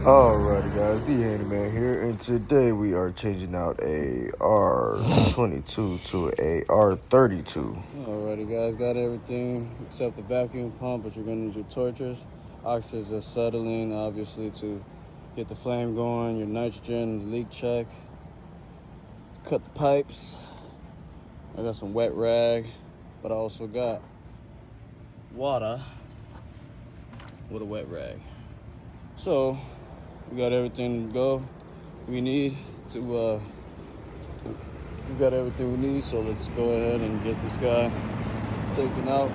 Alrighty guys, the Handyman here, and today we are changing out a R22 to a R32. Alrighty guys, got everything except the vacuum pump, but you're gonna need your torches. Oxygen is just settling, obviously, to get the flame going, your nitrogen, leak check, cut the pipes. I got some wet rag, but I also got water with a wet rag. So, we got everything to go. We got everything we need, so let's go ahead and get this guy taken out.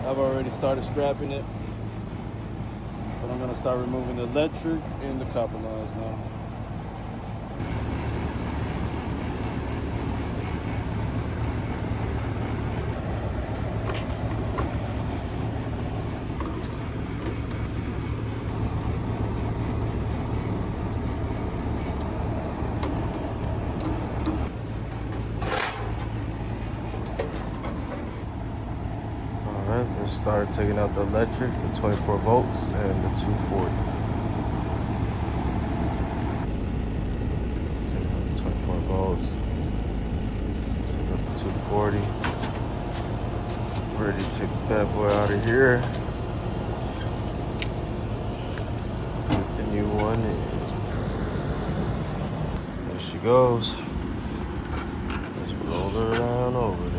I've already started scrapping it, but I'm gonna start removing the electric and the copper lines now. Alright, let's start taking out the electric, the 24 volts, and the 240. Taking out the 24 volts. Take out the 240. Ready to take this bad boy out of here. Put the new one in. There she goes. Let's roll her down over there.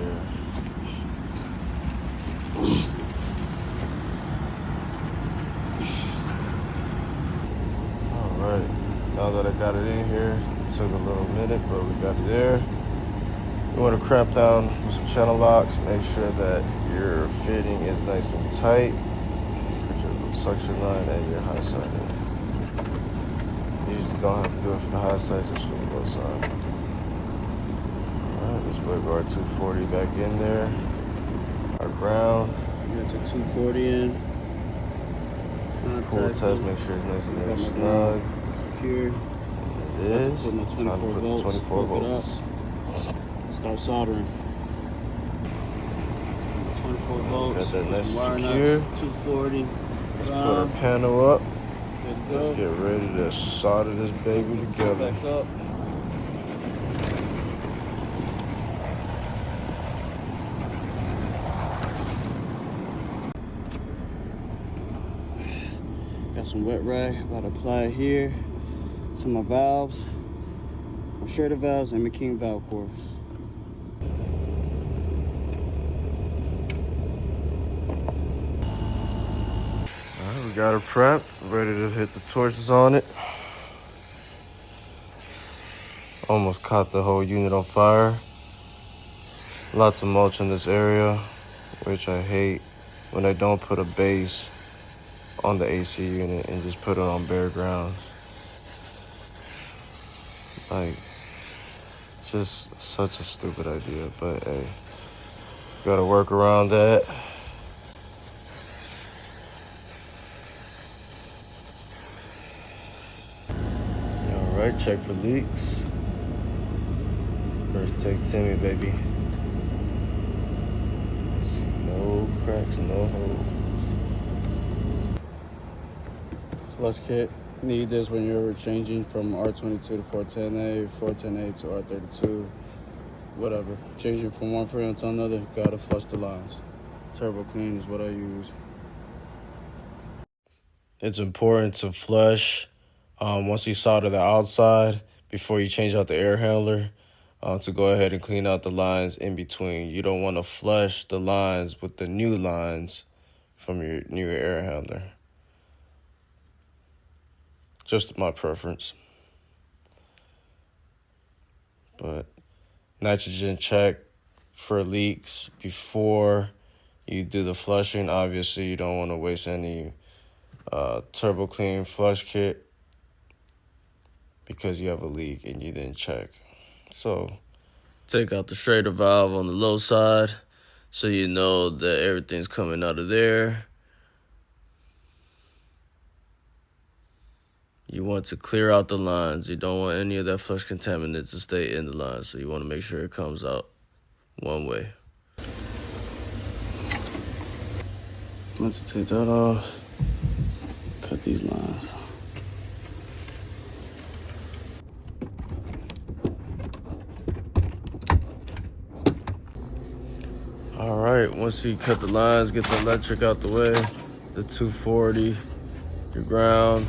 Alright, now that I got it in here, it took a little minute, but we got it there. You want to cramp down with some channel locks, make sure that your fitting is nice and tight. Put your suction line and your high side in. You usually don't have to do it for the high side, just for the low side. Alright, let's put our 240 back in there. Our ground. Got your 240 in. Cool test, make sure it's nice and very snug. Secure. It is. Put my 24 Time to put volts, the 24 hook it volts. Start soldering. 24 volts. Got that nice and wire secure. nuts, 240. Let's put our panel up. Good to go. Let's get ready to solder this baby together. Back up. Got some wet rag, about to apply it here to my valves, my Schrader valves, and my King valve cores. Alright, we got her prepped, ready to hit the torches on it. Almost caught the whole unit on fire. Lots of mulch in this area, which I hate when they don't put a base on the AC unit and just put it on bare ground. Like, just such a stupid idea, but hey, gotta work around that. Alright, check for leaks. First take Timmy, baby. No cracks, no holes. Flush kit. Need this when you're changing from R22 to 410A, 410A to R32, whatever. Changing from one frame to another, gotta flush the lines. Turbo clean is what I use. It's important to flush once you solder the outside before you change out the air handler to go ahead and clean out the lines in between. You don't want to flush the lines with the new lines from your new air handler. Just my preference. But nitrogen check for leaks before you do the flushing. Obviously, you don't want to waste any turbo clean flush kit because you have a leak and you didn't check. So take out the Schrader valve on the low side so you know that everything's coming out of there. You want to clear out the lines. You don't want any of that flush contaminant to stay in the line, so you want to make sure it comes out one way. Let's take that off. Cut these lines. right, once you cut the lines, get the electric out the way, the 240, your ground.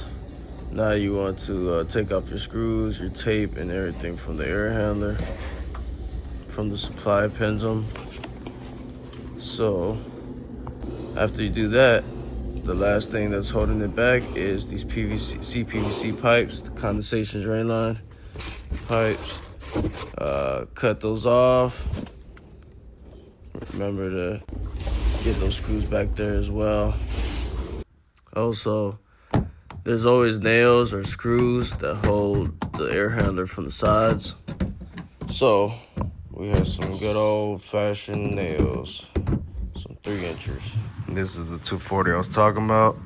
Now you want to take off your screws, your tape, and everything from the air handler, from the supply pendulum. So after you do that, the last thing that's holding it back is these CPVC pipes, the condensation drain line pipes. Cut those off. Remember to get those screws back there as well. Also, there's always nails or screws that hold the air handler from the sides. So we have some good old-fashioned nails, some 3-inchers. This is the 240 I was talking about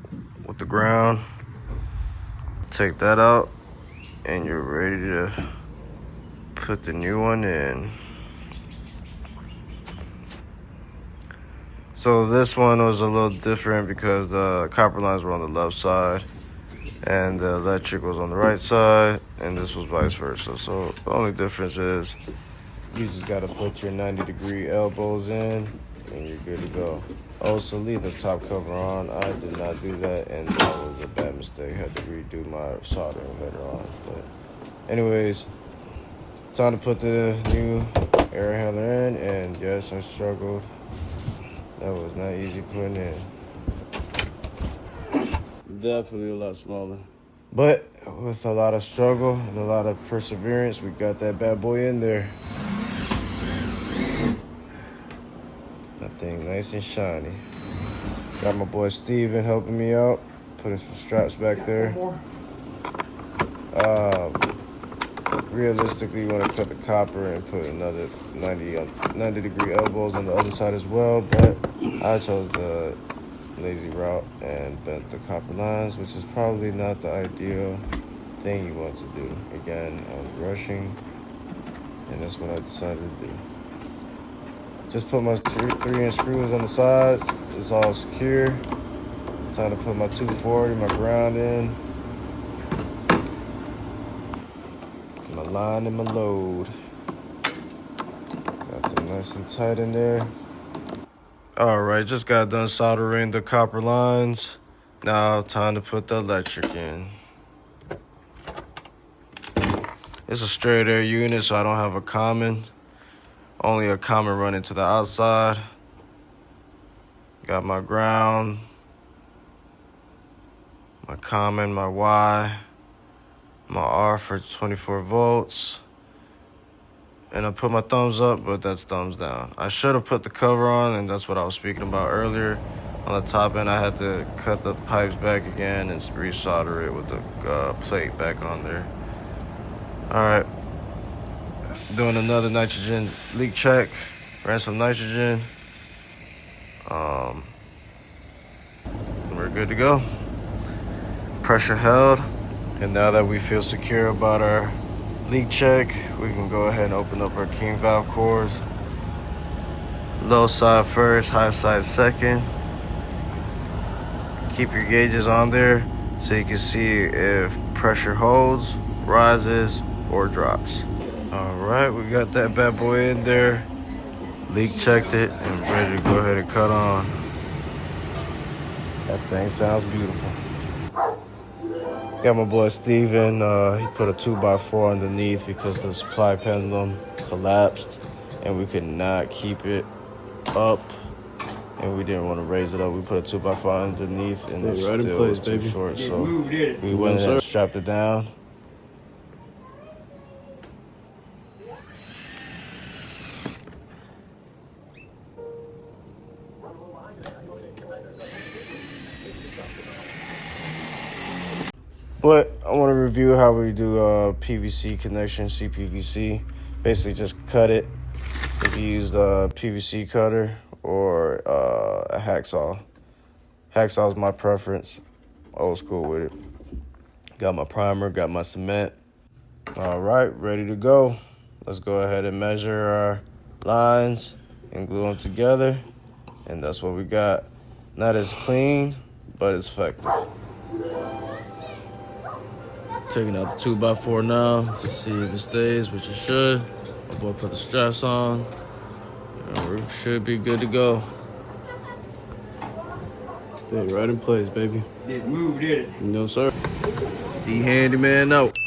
with the ground. Take that out and you're ready to put the new one in. So this one was a little different because the copper lines were on the left side and the electric was on the right side, and this was vice versa. So the only difference is you just gotta put your 90-degree elbows in and you're good to go. Also, leave the top cover on. I did not do that, and that was a bad mistake. I had to redo my soldering later on. But anyways, time to put the new air handler in, and yes, I struggled. That was not easy putting in. Definitely a lot smaller. But with a lot of struggle and a lot of perseverance, we got that bad boy in there. That thing nice and shiny. Got my boy Steven helping me out, putting some straps back there. Realistically, you want to cut the copper and put another 90-degree elbows on the other side as well, but I chose the lazy route and bent the copper lines, which is probably not the ideal thing you want to do. Again, I was rushing, and that's what I decided to do. Just put my 3-inch screws on the sides. It's all secure. Time to put my 240, my ground in. My line and my load. Got them nice and tight in there. All right, just got done soldering the copper lines. Now time to put the electric in. It's a straight air unit, so I don't have a common. Only a common running to the outside. Got my ground, my common, my Y, my R for 24 volts. And I put my thumbs up, but that's thumbs down. I should have put the cover on, and that's what I was speaking about earlier. On the top end, I had to cut the pipes back again and re-solder it with the plate back on there. All right, doing another nitrogen leak check. Ran some nitrogen. We're good to go. Pressure held. And now that we feel secure about our leak check, we can go ahead and open up our king valve cores. Low side first, high side second. Keep your gauges on there so you can see if pressure holds, rises, or drops. All right, we got that bad boy in there. Leak checked it and ready to go ahead and cut on. That thing sounds beautiful. Got my boy Steven, he put a 2x4 underneath because the supply pendulum collapsed and we could not keep it up and we didn't want to raise it up. We put a 2x4 underneath and it right still was too short, so we went ahead and strapped it down. But I want to review how we do PVC connection, CPVC. Basically just cut it if you use the PVC cutter or a hacksaw. Hacksaw is my preference, old school with it. Got my primer, got my cement. All right, ready to go. Let's go ahead and measure our lines and glue them together. And that's what we got. Not as clean, but it's effective. Taking out the 2x4 now to see if it stays, which it should. My boy put the straps on. We should be good to go. Stay right in place, baby. Didn't move, did it? No, sir. The Handyman out.